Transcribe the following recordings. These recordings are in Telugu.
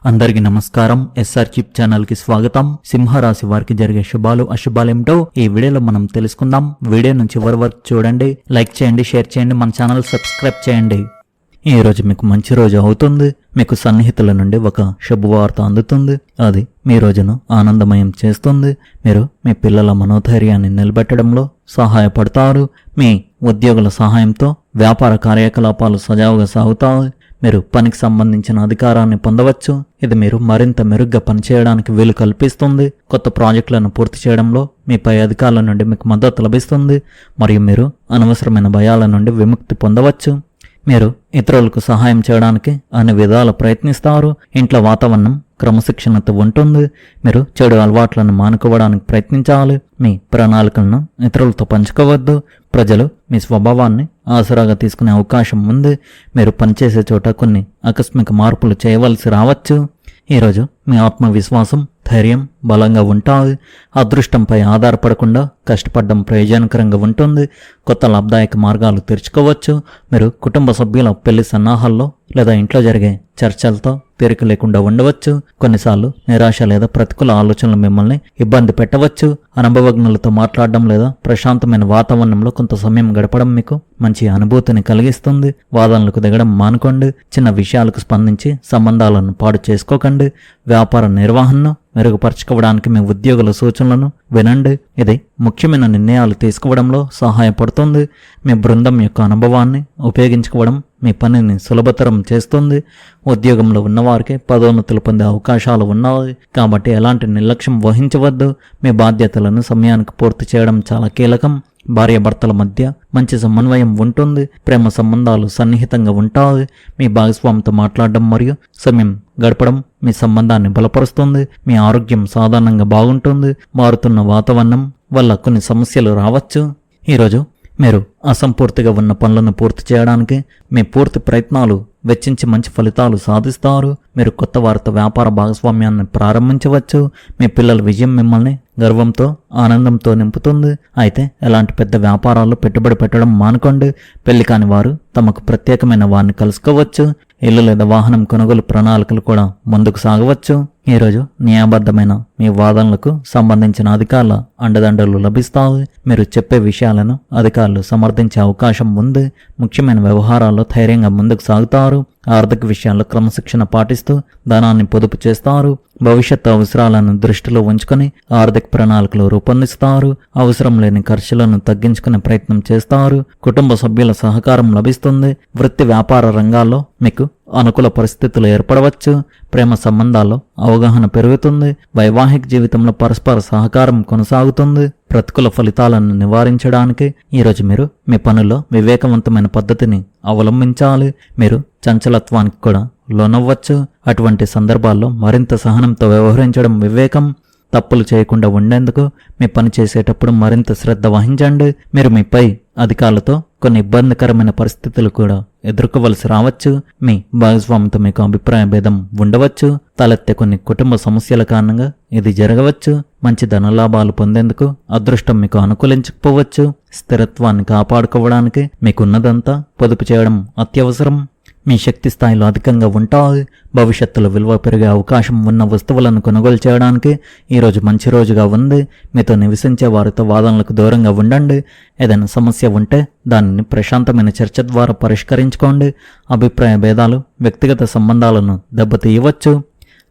అందరికీ నమస్కారం. ఎస్ఆర్ చిప్ ఛానల్ కి స్వాగతం. సింహరాశి వారికి జరిగే శుభాలు అశుభాలేమిటో ఈ వీడియోలో మనం తెలుసుకుందాం. వీడియోను చివరి వరకు చూడండి, లైక్ చేయండి, షేర్ చేయండి, మన ఛానల్ సబ్స్క్రైబ్ చేయండి. ఈ రోజు మీకు మంచి రోజు అవుతుంది. మీకు సన్నిహితుల నుండి ఒక శుభవార్త అందుతుంది. అది మీ రోజును ఆనందమయం చేస్తుంది. మీరు మీ పిల్లల మనోధైర్యాన్ని నిలబెట్టడంలో సహాయపడతారు. మీ ఉద్యోగుల సహాయంతో వ్యాపార కార్యకలాపాలు సజావుగా సాగుతాయి. మీరు పనికి సంబంధించిన అధికారాన్ని పొందవచ్చు. ఇది మీరు మరింత మెరుగ్గా పనిచేయడానికి వీలు కల్పిస్తుంది. కొత్త ప్రాజెక్టులను పూర్తి చేయడంలో మీ పై అధికారుల నుండి మీకు మద్దతు లభిస్తుంది. మరియు మీరు అనవసరమైన భయాల నుండి విముక్తి పొందవచ్చు. మీరు ఇతరులకు సహాయం చేయడానికి అన్ని విధాలు ప్రయత్నిస్తారు. ఇంట్లో వాతావరణం క్రమశిక్షణతో ఉంటుంది. మీరు చెడు అలవాట్లను మానుకోవడానికి ప్రయత్నించాలి. మీ ప్రణాళికలను ఇతరులతో పంచుకోవద్దు. ప్రజలు మీ స్వభావాన్ని ఆసరాగా తీసుకునే అవకాశం ఉంది. మీరు పనిచేసే చోట కొన్ని ఆకస్మిక మార్పులు చేయవలసి రావచ్చు. ఈరోజు మీ ఆత్మవిశ్వాసం, ధైర్యం బలంగా ఉంటాయి. అదృష్టంపై ఆధారపడకుండా కష్టపడడం ప్రయోజనకరంగా ఉంటుంది. కొత్త లాభదాయక మార్గాలు తెరుచుకోవచ్చు. మీరు కుటుంబ సభ్యుల పెళ్లి సన్నాహాల్లో లేదా ఇంట్లో జరిగే చర్చలతో తీరిక లేకుండా ఉండవచ్చు. కొన్నిసార్లు నిరాశ లేదా ప్రతికూల ఆలోచనలు మిమ్మల్ని ఇబ్బంది పెట్టవచ్చు. అనుభవజ్ఞులతో మాట్లాడడం లేదా ప్రశాంతమైన వాతావరణంలో కొంత సమయం గడపడం మీకు మంచి అనుభూతిని కలిగిస్తుంది. వాదనలకు దిగడం మానుకోండి. చిన్న విషయాలకు స్పందించి సంబంధాలను పాడు చేసుకోకండి. వ్యాపార నిర్వహణను మెరుగుపరచుకోవడానికి మీ ఉద్యోగుల సూచనలను వినండి. ఇది ముఖ్యమైన నిర్ణయాలు తీసుకోవడంలో సహాయపడుతుంది. మీ బృందం యొక్క అనుభవాన్ని ఉపయోగించుకోవడం మీ పనిని సులభతరం చేస్తుంది. ఉద్యోగంలో ఉన్నవారికి పదోన్నతులు పొందే అవకాశాలు ఉన్నాయి. కాబట్టి ఎలాంటి నిర్లక్ష్యం వహించవద్దు. మీ బాధ్యతలను సమయానికి పూర్తి చేయడం చాలా కీలకం. భార్యాభర్తల మధ్య మంచి సమన్వయం ఉంటుంది. ప్రేమ సంబంధాలు సన్నిహితంగా ఉంటాయి. మీ భాగస్వామితో మాట్లాడడం మరియు సమయం గడపడం మీ సంబంధాన్ని బలపరుస్తుంది. మీ ఆరోగ్యం సాధారణంగా బాగుంటుంది. మారుతున్న వాతావరణం వల్ల కొన్ని సమస్యలు రావచ్చు. ఈరోజు మీరు అసంపూర్తిగా ఉన్న పనులను పూర్తి చేయడానికి మీ పూర్తి ప్రయత్నాలు వెచ్చించి మంచి ఫలితాలు సాధిస్తారు. మీరు కొత్త వారితో వ్యాపార భాగస్వామ్యాన్ని ప్రారంభించవచ్చు. మీ పిల్లల విజయం మిమ్మల్ని గర్వంతో ఆనందంతో నింపుతుంది. అయితే ఎలాంటి పెద్ద వ్యాపారాల్లో పెట్టుబడి పెట్టడం మానుకోండి. పెళ్లి కాని వారు తమకు ప్రత్యేకమైన వారిని కలుసుకోవచ్చు. ఇల్లు లేదా వాహనం కొనుగోలు ప్రణాళికలు కూడా ముందుకు సాగవచ్చు. ఈరోజు న్యాయబద్ధమైన మీ వాదనలకు సంబంధించిన అధికారుల అండదండలు లభిస్తాయి. మీరు చెప్పే విషయాలను అధికారులు సమర్థించే అవకాశం ఉంది. ముఖ్యమైన వ్యవహారాల్లో ధైర్యంగా ముందుకు సాగుతారు. ఆర్థిక విషయాల్లో క్రమశిక్షణ పాటిస్తూ ధనాన్ని పొదుపు చేస్తారు. భవిష్యత్తు అవసరాలను దృష్టిలో ఉంచుకొని ఆర్థిక ప్రణాళికలు రూపొందిస్తారు. అవసరం లేని ఖర్చులను తగ్గించుకునే ప్రయత్నం చేస్తారు. కుటుంబ సభ్యుల సహకారం లభిస్తుంది. వృత్తి వ్యాపార రంగాల్లో మీకు అనుకూల పరిస్థితులు ఏర్పడవచ్చు. ప్రేమ సంబంధాల్లో అవగాహన పెరుగుతుంది. వైవాహిక జీవితంలో పరస్పర సహకారం కొనసాగుతుంది. ప్రతికూల ఫలితాలను నివారించడానికి ఈరోజు మీరు మీ పనుల్లో వివేకవంతమైన పద్ధతిని అవలంబించాలి. మీరు చంచలత్వానికి కూడా లోనవ్వచ్చు. అటువంటి సందర్భాల్లో మరింత సహనంతో వ్యవహరించడం వివేకం. తప్పులు చేయకుండా ఉండేందుకు మీ పని చేసేటప్పుడు మరింత శ్రద్ధ వహించండి. మీరు మీపై అధికారులతో కొన్ని ఇబ్బందికరమైన పరిస్థితులు కూడా ఎదుర్కోవలసి రావచ్చు. మీ భాగస్వామితో మీకు అభిప్రాయ భేదం ఉండవచ్చు. తలెత్తే కొన్ని కుటుంబ సమస్యల కారణంగా ఇది జరగవచ్చు. మంచి ధనలాభాలు పొందేందుకు అదృష్టం మీకు అనుకూలించకపోవచ్చు. స్థిరత్వాన్ని కాపాడుకోవడానికి మీకున్నదంతా పొదుపు చేయడం అత్యవసరం. మీ శక్తి స్థాయిలో అధికంగా ఉంటాయి. భవిష్యత్తులో విలువ పెరిగే అవకాశం ఉన్న వస్తువులను కొనుగోలు చేయడానికి ఈరోజు మంచి రోజుగా ఉంది. మీతో నివసించే వారితో వాదనలకు దూరంగా ఉండండి. ఏదైనా సమస్య ఉంటే దానిని ప్రశాంతమైన చర్చ ద్వారా పరిష్కరించుకోండి. అభిప్రాయ భేదాలు వ్యక్తిగత సంబంధాలను దెబ్బతీయవచ్చు.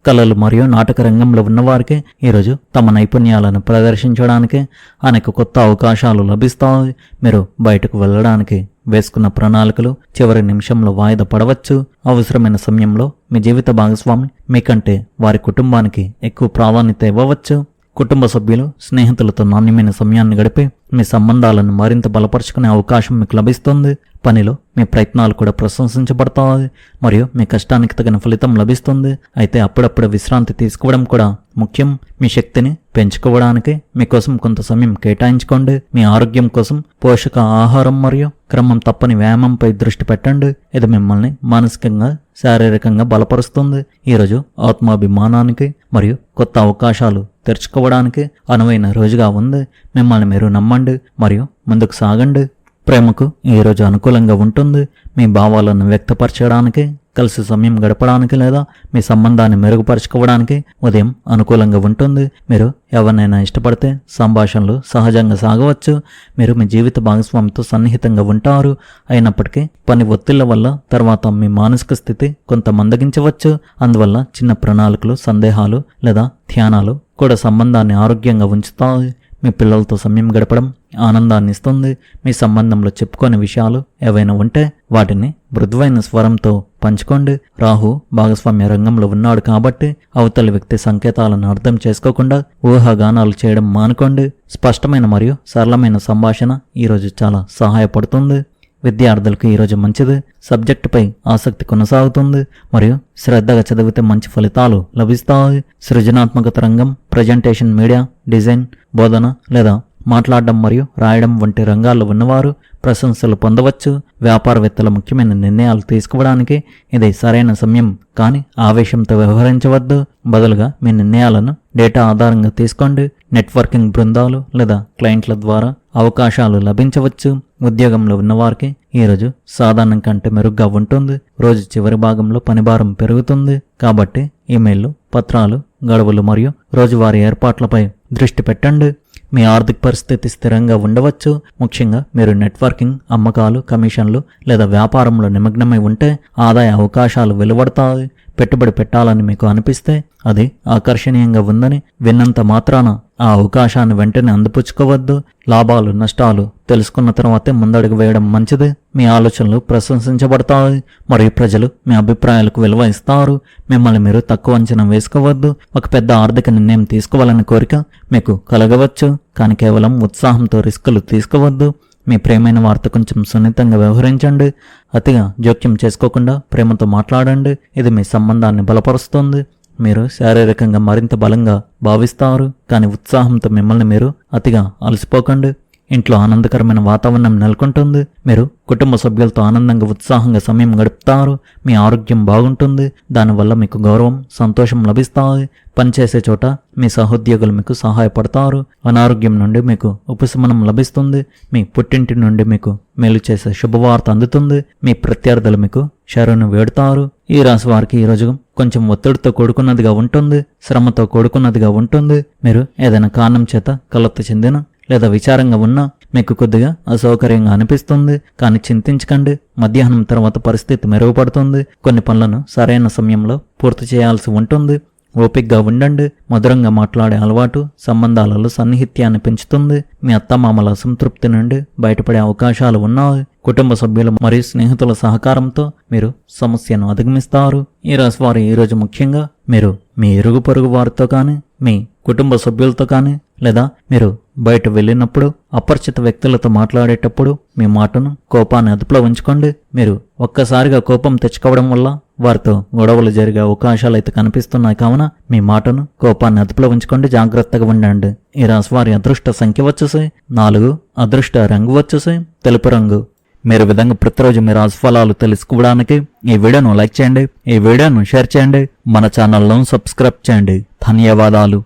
కళలు మరియు నాటక రంగంలో ఉన్నవారికి ఈరోజు తమ నైపుణ్యాలను ప్రదర్శించడానికి అనేక కొత్త అవకాశాలు లభిస్తాయి. మీరు బయటకు వెళ్ళడానికి వేసుకున్న ప్రణాళికలు చివరి నిమిషంలో వాయిదా పడవచ్చు. అవసరమైన సమయంలో మీ జీవిత భాగస్వామి మీకంటే వారి కుటుంబానికి ఎక్కువ ప్రాధాన్యత ఇవ్వవచ్చు. కుటుంబ సభ్యులు, స్నేహితులతో నాణ్యమైన సమయాన్ని గడిపి మీ సంబంధాలను మరింత బలపరుచుకునే అవకాశం మీకు లభిస్తుంది. పనిలో మీ ప్రయత్నాలు కూడా ప్రశంసించబడతాయి మరియు మీ కష్టానికి తగిన ఫలితం లభిస్తుంది. అయితే అప్పుడప్పుడు విశ్రాంతి తీసుకోవడం కూడా ముఖ్యం. మీ శక్తిని పెంచుకోవడానికి మీకోసం కొంత సమయం కేటాయించుకోండి. మీ ఆరోగ్యం కోసం పోషక ఆహారం మరియు క్రమం తప్పని వ్యాయామంపై దృష్టి పెట్టండి. ఇది మిమ్మల్ని మానసికంగా, శారీరకంగా బలపరుస్తుంది. ఈరోజు ఆత్మాభిమానానికి మరియు కొత్త అవకాశాలు తెరుచుకోవడానికి అనువైన రోజుగా ఉంది. మిమ్మల్ని మీరు నమ్మండి మరియు ముందుకు సాగండి. ప్రేమకు ఈరోజు అనుకూలంగా ఉంటుంది. మీ భావాలను వ్యక్తపరచడానికి కలిసి సమయం గడపడానికి లేదా మీ సంబంధాన్ని మెరుగుపరుచుకోవడానికి ఉదయం అనుకూలంగా ఉంటుంది. మీరు ఎవరినైనా ఇష్టపడితే సంభాషణలు సహజంగా సాగవచ్చు. మీరు మీ జీవిత భాగస్వామితో సన్నిహితంగా ఉంటారు. అయినప్పటికీ పని ఒత్తిళ్ల వల్ల తర్వాత మీ మానసిక స్థితి కొంత మందగించవచ్చు. అందువల్ల చిన్న ప్రణాళికలు, సందేహాలు లేదా ధ్యానాలు కూడా సంబంధాన్ని ఆరోగ్యంగా ఉంచుతాయి. మీ పిల్లలతో సమయం గడపడం ఆనందాన్ని ఇస్తుంది. మీ సంబంధంలో చెప్పుకోని విషయాలు ఏవైనా ఉంటే వాటిని మృదువైన స్వరంతో పంచుకోండి. రాహు భాగస్వామ్య రంగంలో ఉన్నాడు కాబట్టి అవతలి వ్యక్తి సంకేతాలను అర్థం చేసుకోకుండా ఊహాగానాలు చేయడం మానుకోండి. స్పష్టమైన మరియు సరళమైన సంభాషణ ఈరోజు చాలా సహాయపడుతుంది. విద్యార్థులకు ఈరోజు మంచిది. సబ్జెక్టుపై ఆసక్తి కొనసాగుతుంది మరియు శ్రద్ధగా చదివితే మంచి ఫలితాలు లభిస్తాయి. సృజనాత్మకత రంగం, ప్రజెంటేషన్, మీడియా, డిజైన్, బోధన లేదా మాట్లాడడం మరియు రాయడం వంటి రంగాల్లో ఉన్నవారు ప్రశంసలు పొందవచ్చు. వ్యాపారవేత్తల ముఖ్యమైన నిర్ణయాలు తీసుకోవడానికి ఇది సరైన సమయం, కానీ ఆవేశంతో వ్యవహరించవద్దు. బదులుగా మీ నిర్ణయాలను డేటా ఆధారంగా తీసుకోండి. నెట్వర్కింగ్ బృందాలు లేదా క్లయింట్ల ద్వారా అవకాశాలు లభించవచ్చు. ఉద్యోగంలో ఉన్నవారికి ఈరోజు సాధారణం కంటే మెరుగ్గా ఉంటుంది. రోజు చివరి భాగంలో పనిభారం పెరుగుతుంది కాబట్టి ఈమెయిల్లు, పత్రాలు, గడువులు మరియు రోజువారీ ఏర్పాట్లపై దృష్టి పెట్టండి. మీ ఆర్థిక పరిస్థితి స్థిరంగా ఉండవచ్చు. ముఖ్యంగా మీరు నెట్వర్కింగ్, అమ్మకాలు, కమిషన్లు లేదా వ్యాపారంలో నిమగ్నమై ఉంటే ఆదాయ అవకాశాలు వెలువడతాయి. పెట్టుబడి పెట్టాలని మీకు అనిపిస్తే అది ఆకర్షణీయంగా ఉందని విన్నంత మాత్రాన ఆ అవకాశాన్ని వెంటనే అందిపుచ్చుకోవద్దు. లాభాలు, నష్టాలు తెలుసుకున్న తర్వాతే ముందడుగు వేయడం మంచిది. మీ ఆలోచనలు ప్రశంసించబడతాయి మరియు ప్రజలు మీ అభిప్రాయాలకు విలువ ఇస్తారు. మిమ్మల్ని మీరు తక్కువ అంచనా వేసుకోవద్దు. ఒక పెద్ద ఆర్థిక నిర్ణయం తీసుకోవాలనే కోరిక మీకు కలగవచ్చు, కానీ కేవలం ఉత్సాహంతో రిస్కులు తీసుకోవద్దు. మీ ప్రేమైన వారితో కొంచెం సున్నితంగా వ్యవహరించండి. అతిగా జోక్యం చేసుకోకుండా ప్రేమతో మాట్లాడండి. ఇది మీ సంబంధాన్ని బలపరుస్తుంది. మీరు శారీరకంగా మరింత బలంగా భావిస్తారు, కానీ ఉత్సాహంతో మిమ్మల్ని మీరు అతిగా అలసిపోకండి. ఇంట్లో ఆనందకరమైన వాతావరణం నెలకొంటుంది. మీరు కుటుంబ సభ్యులతో ఆనందంగా, ఉత్సాహంగా సమయం గడుపుతారు. మీ ఆరోగ్యం బాగుంటుంది. దానివల్ల మీకు గౌరవం, సంతోషం లభిస్తాయి. పనిచేసే చోట మీ సహోద్యోగులు మీకు సహాయపడతారు. అనారోగ్యం నుండి మీకు ఉపశమనం లభిస్తుంది. మీ పుట్టింటి నుండి మీకు మేలు చేసే శుభవార్త అందుతుంది. మీ ప్రత్యర్థులు మీకు శరణు వేడుతారు. ఈ రాశి వారికి ఈరోజు కొంచెం ఒత్తిడితో కూడుకున్నదిగా ఉంటుంది, శ్రమతో కూడుకున్నదిగా ఉంటుంది. మీరు ఏదైనా కారణం చేత కలత చెందిన లేదా విచారంగా ఉన్నా మీకు కొద్దిగా అసౌకర్యంగా అనిపిస్తుంది, కానీ చింతించకండి. మధ్యాహ్నం తర్వాత పరిస్థితి మెరుగుపడుతుంది. కొన్ని పనులను సరైన సమయంలో పూర్తి చేయాల్సి ఉంటుంది. ఓపికగా ఉండండి. మధురంగా మాట్లాడే అలవాటు సంబంధాలలో సన్నిహిత్యాన్ని పెంచుతుంది. మీ అత్తమామల అసంతృప్తి నుండి బయటపడే అవకాశాలు ఉన్నాయి. కుటుంబ సభ్యులు మరియు స్నేహితుల సహకారంతో మీరు సమస్యను అధిగమిస్తారు. ఈ రాశి వారు ఈరోజు ముఖ్యంగా మీరు మీ ఇరుగు పొరుగు వారితో కానీ, మీ కుటుంబ సభ్యులతో కానీ, లేదా మీరు బయట వెళ్ళినప్పుడు అపరిచిత వ్యక్తులతో మాట్లాడేటప్పుడు మీ మాటను, కోపాన్ని అదుపులో ఉంచుకోండి. మీరు ఒక్కసారిగా కోపం తెచ్చుకోవడం వల్ల వారితో గొడవలు జరిగే అవకాశాలు అయితే కనిపిస్తున్నాయి. కావున మీ మాటను, కోపాన్ని అదుపులో ఉంచుకోండి. జాగ్రత్తగా ఉండండి. ఈ రాశి వారి అదృష్ట సంఖ్య వచ్చేసి 4, అదృష్ట రంగు వచ్చేసి తెలుపు రంగు. మీరు విధంగా ప్రతిరోజు మీ రాశి ఫలాలు తెలుసుకోవడానికి ఈ వీడియోను లైక్ చేయండి, ఈ వీడియోను షేర్ చేయండి, మన ఛానల్ను సబ్స్క్రైబ్ చేయండి. ధన్యవాదాలు.